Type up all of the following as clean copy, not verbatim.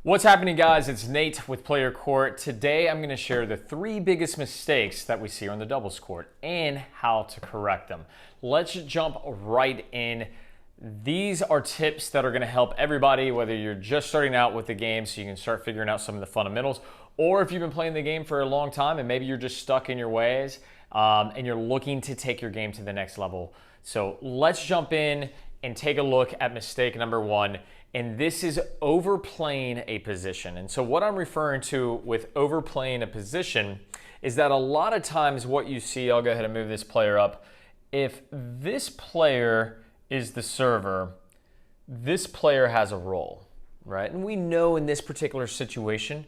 What's happening, guys? It's Nate with Play Your Court. Today I'm going to share the 3 biggest mistakes that we see on the doubles court and how to correct them. Let's jump right in. These are tips that are going to help everybody, whether you're just starting out with the game so you can start figuring out some of the fundamentals, or if you've been playing the game for a long time and maybe you're just stuck in your ways and you're looking to take your game to the next level. So let's jump in and take a look at mistake number 1. And this is overplaying a position. And so what I'm referring to with overplaying a position is that a lot of times what you see, I'll go ahead and move this player up. If this player is the server, this player has a role, right? And we know in this particular situation,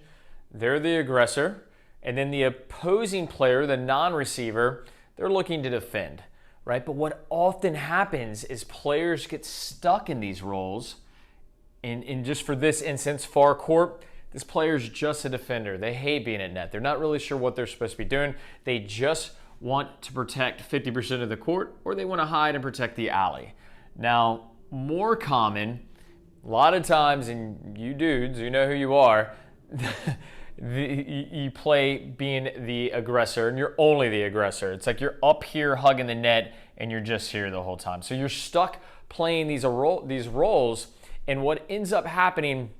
they're the aggressor, and then the opposing player, the non-receiver, they're looking to defend, right? But what often happens is players get stuck in these roles. And just for this instance, far court, this player's just a defender. They hate being at net. They're not really sure what they're supposed to be doing. They just want to protect 50% of the court, or they want to hide and protect the alley. Now, more common, a lot of times, and you dudes, you know who you are, you play being the aggressor, and you're only the aggressor. It's like you're up here hugging the net, and you're just here the whole time. So you're stuck playing these roles. And what ends up happening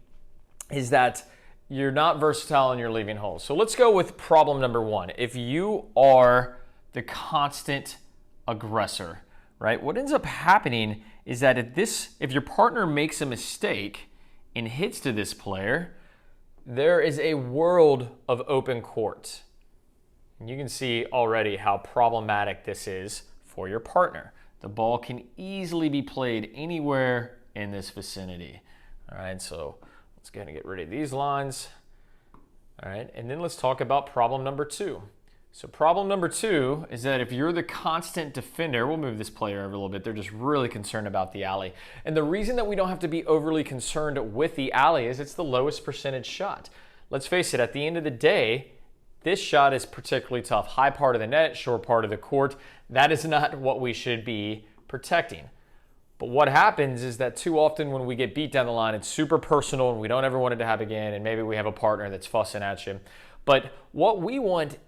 is that you're not versatile and you're leaving holes. So let's go with problem number 1. If you are the constant aggressor, right? What ends up happening is that if your partner makes a mistake and hits to this player, there is a world of open court. And you can see already how problematic this is for your partner. The ball can easily be played anywhere in this vicinity. All right, so let's go ahead and get rid of these lines. All right, and then let's talk about problem number 2. So problem number 2 is that if you're the constant defender, we'll move this player over a little bit. They're just really concerned about the alley. And the reason that we don't have to be overly concerned with the alley is it's the lowest percentage shot. Let's face it, at the end of the day, this shot is particularly tough. High part of the net, short part of the court. That is not what we should be protecting. But what happens is that too often when we get beat down the line, it's super personal and we don't ever want it to happen again, and maybe we have a partner that's fussing at you. But what we want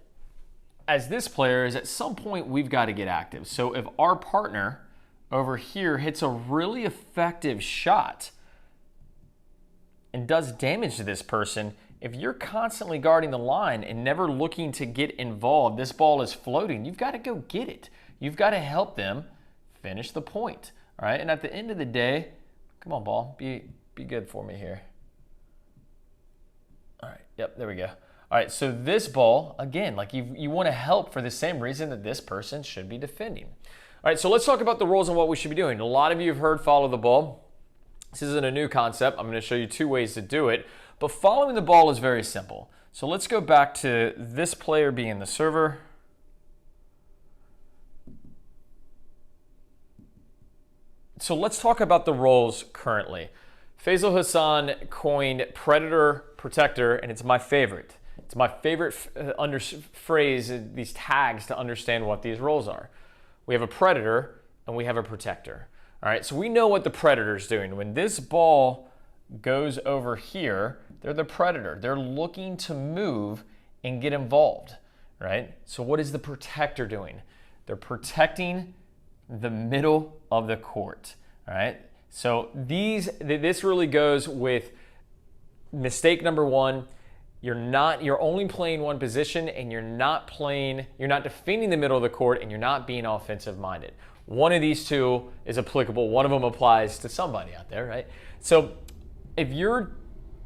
as this player is at some point we've got to get active. So if our partner over here hits a really effective shot and does damage to this person, if you're constantly guarding the line and never looking to get involved, this ball is floating, you've got to go get it. You've got to help them finish the point. All right, and at the end of the day, come on, ball, be good for me here. All right, yep, there we go. All right, so this ball, again, like you want to help for the same reason that this person should be defending. All right, so let's talk about the rules and what we should be doing. A lot of you have heard follow the ball. This isn't a new concept. I'm going to show you 2 ways to do it, but following the ball is very simple. So let's go back to this player being the server. So let's talk about the roles currently. Faisal Hassan coined predator, protector, and it's my favorite. It's my favorite phrase, these tags to understand what these roles are. We have a predator and we have a protector. All right, so we know what the predator's doing. When this ball goes over here, they're the predator. They're looking to move and get involved, right? So what is the protector doing? They're protecting the middle of the court. All right, so this really goes with mistake number 1. You're only playing one position, and you're not defending the middle of the court, and you're not being offensive minded. One of these 2 is applicable. One of them applies to somebody out there, right? So if your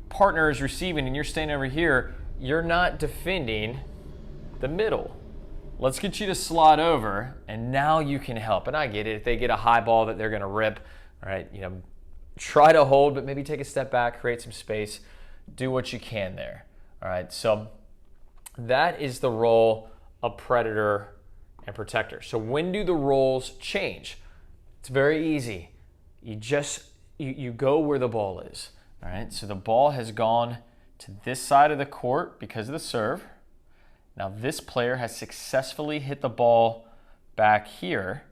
partner is receiving and you're standing over here, you're not defending the middle. Let's get you to slide over, and now you can help. And I get it. If they get a high ball that they're going to rip, all right, try to hold, but maybe take a step back, create some space, do what you can there. All right, so that is the role of predator and protector. So when do the roles change? It's very easy. You go where the ball is. All right, so the ball has gone to this side of the court because of the serve. Now this player has successfully hit the ball back here,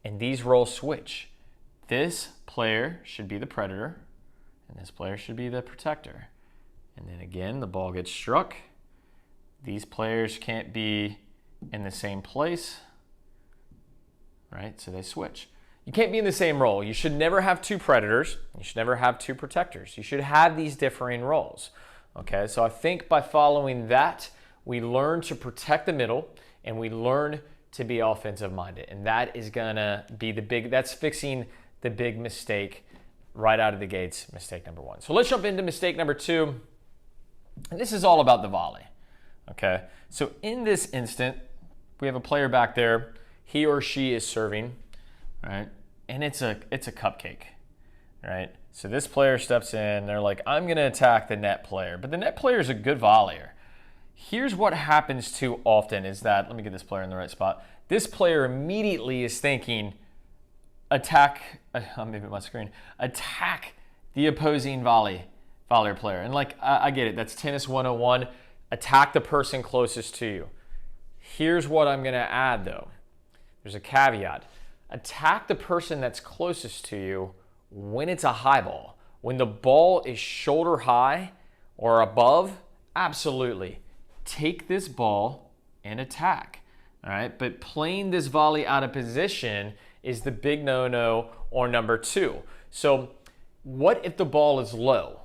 and these roles switch. This player should be the predator, and this player should be the protector. And then again, the ball gets struck. These players can't be in the same place, right? So they switch. You can't be in the same role. You should never have two predators. You should never have two protectors. You should have these differing roles. Okay, so I think by following that, we learn to protect the middle and we learn to be offensive minded. And that is gonna be that's fixing the big mistake right out of the gates, mistake number one. So let's jump into mistake number two. And this is all about the volley. Okay, so in this instant, we have a player back there. He or she is serving, right? And it's a cupcake, right? So this player steps in. They're like, I'm going to attack the net player. But the net player is a good volleyer. Here's what happens too often is that, let me get this player in the right spot. This player immediately is thinking, attack, I'm moving my screen, attack the opposing volleyer player. And like, I get it. That's tennis 101. Attack the person closest to you. Here's what I'm going to add though. There's a caveat. Attack the person that's closest to you when it's a high ball. When the ball is shoulder high or above, absolutely. Take this ball and attack. All right, but playing this volley out of position is the big no-no or number two. So what if the ball is low?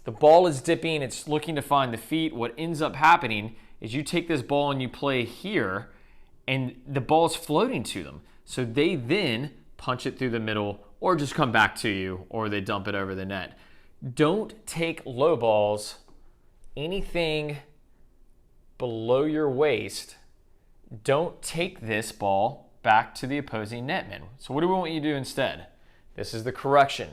The ball is dipping, it's looking to find the feet. What ends up happening is you take this ball and you play here, and the ball's floating to them. So they then punch it through the middle or just come back to you, or they dump it over the net. Don't take low balls, anything below your waist. Don't take this ball back to the opposing netman. So what do we want you to do instead? This is the correction.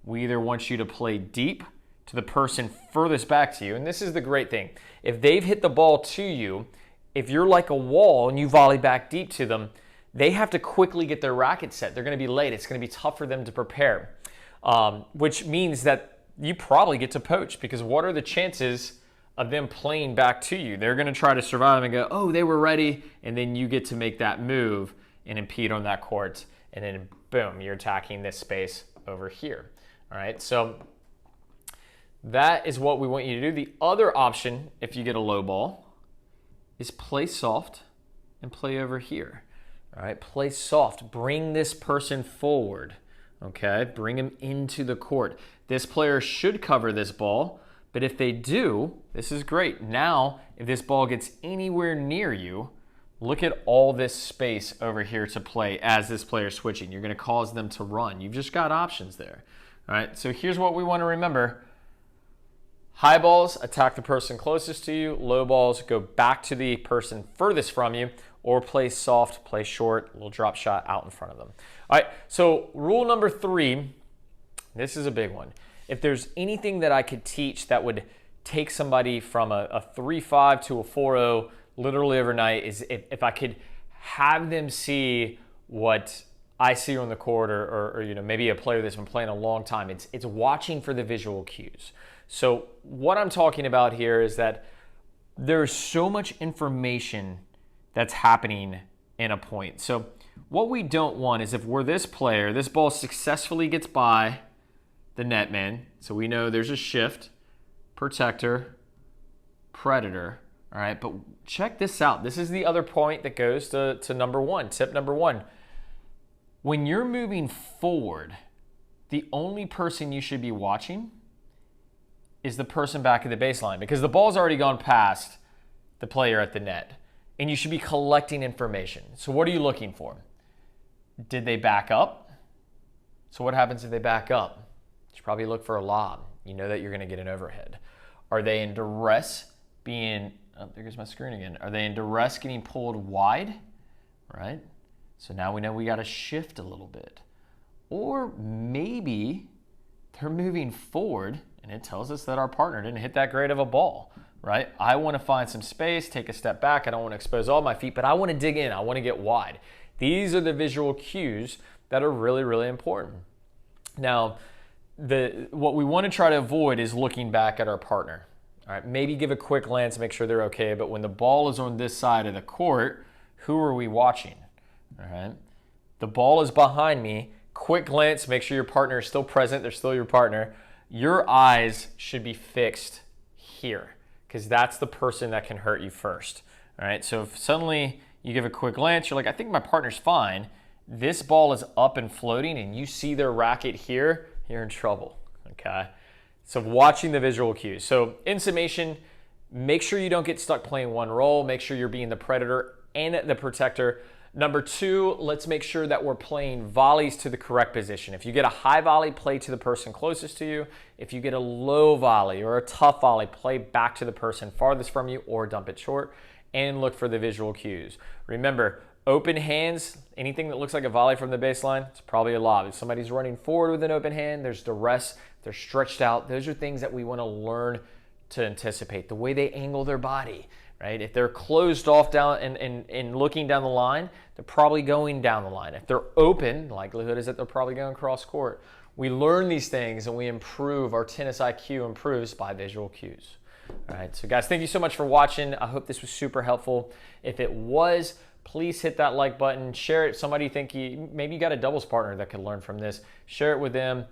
We either want you to play deep to the person furthest back to you, and this is the great thing. If they've hit the ball to you, if you're like a wall and you volley back deep to them, they have to quickly get their racket set. They're going to be late. It's going to be tough for them to prepare, which means that you probably get to poach, because what are the chances of them playing back to you? They're going to try to survive and go, oh, they were ready, and then you get to make that move and impede on that court, and then boom, you're attacking this space over here. All right, so that is what we want you to do. The other option, if you get a low ball, is play soft and play over here. All right, play soft. Bring this person forward. Okay, bring him into the court. This player should cover this ball, but if they do, this is great. Now, if this ball gets anywhere near you, look at all this space over here to play as this player is switching. You're going to cause them to run. You've just got options there. All right, so here's what we want to remember. High balls, attack the person closest to you. Low balls, go back to the person furthest from you, or play soft, play short, little drop shot out in front of them. All right, so rule number 3, this is a big one. If there's anything that I could teach that would take somebody from a 3-5 to a 4-0 literally overnight, is if I could have them see what I see on the court, or you know, maybe a player that's been playing a long time. It's watching for the visual cues. So what I'm talking about here is that there's so much information that's happening in a point. So what we don't want is, if we're this player, this ball successfully gets by the netman. So we know there's a shift, protector, predator. All right, but check this out. This is the other point that goes to number one, tip number one. When you're moving forward, the only person you should be watching is the person back at the baseline, because the ball's already gone past the player at the net, and you should be collecting information. So what are you looking for? Did they back up? So what happens if they back up? You should probably look for a lob. You know that you're going to get an overhead. Are they in duress being, oh, there goes my screen again. Are they in duress getting pulled wide? Right? So now we know we got to shift a little bit. Or maybe they're moving forward, and it tells us that our partner didn't hit that great of a ball, right? I want to find some space, take a step back. I don't want to expose all my feet, but I want to dig in. I want to get wide. These are the visual cues that are really, really important. Now, what we want to try to avoid is looking back at our partner. All right, maybe give a quick glance, make sure they're okay, but when the ball is on this side of the court, who are we watching? All right, the ball is behind me. Quick glance, make sure your partner is still present. They're still your partner. Your eyes should be fixed here, because that's the person that can hurt you first. All right, so if suddenly you give a quick glance, you're like, I think my partner's fine. This ball is up and floating and you see their racket here, you're in trouble, okay? So watching the visual cues. So in summation, make sure you don't get stuck playing one role. Make sure you're being the predator and the protector. Number two, let's make sure that we're playing volleys to the correct position. If you get a high volley, play to the person closest to you. If you get a low volley or a tough volley, play back to the person farthest from you or dump it short, and look for the visual cues. Remember, open hands, anything that looks like a volley from the baseline, it's probably a lob. If somebody's running forward with an open hand, there's duress, they're stretched out. Those are things that we want to learn to anticipate. The way they angle their body, right? If they're closed off down and looking down the line, they're probably going down the line. If they're open, the likelihood is that they're probably going cross court. We learn these things and we improve. Our tennis IQ improves by visual cues. All right, so guys, thank you so much for watching. I hope this was super helpful. If it was, please hit that like button. Share it. Somebody you think maybe you got a doubles partner that could learn from this. Share it with them.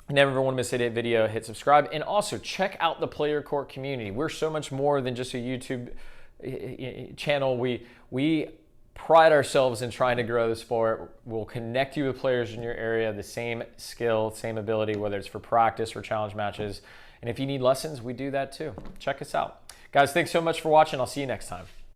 Never want to miss a video. Hit subscribe. And also check out the Play Your Court community. We're so much more than just a YouTube channel. We pride ourselves in trying to grow the sport. We'll connect you with players in your area, the same skill, same ability, whether it's for practice or challenge matches. And if you need lessons, we do that too. Check us out. Guys, thanks so much for watching. I'll see you next time.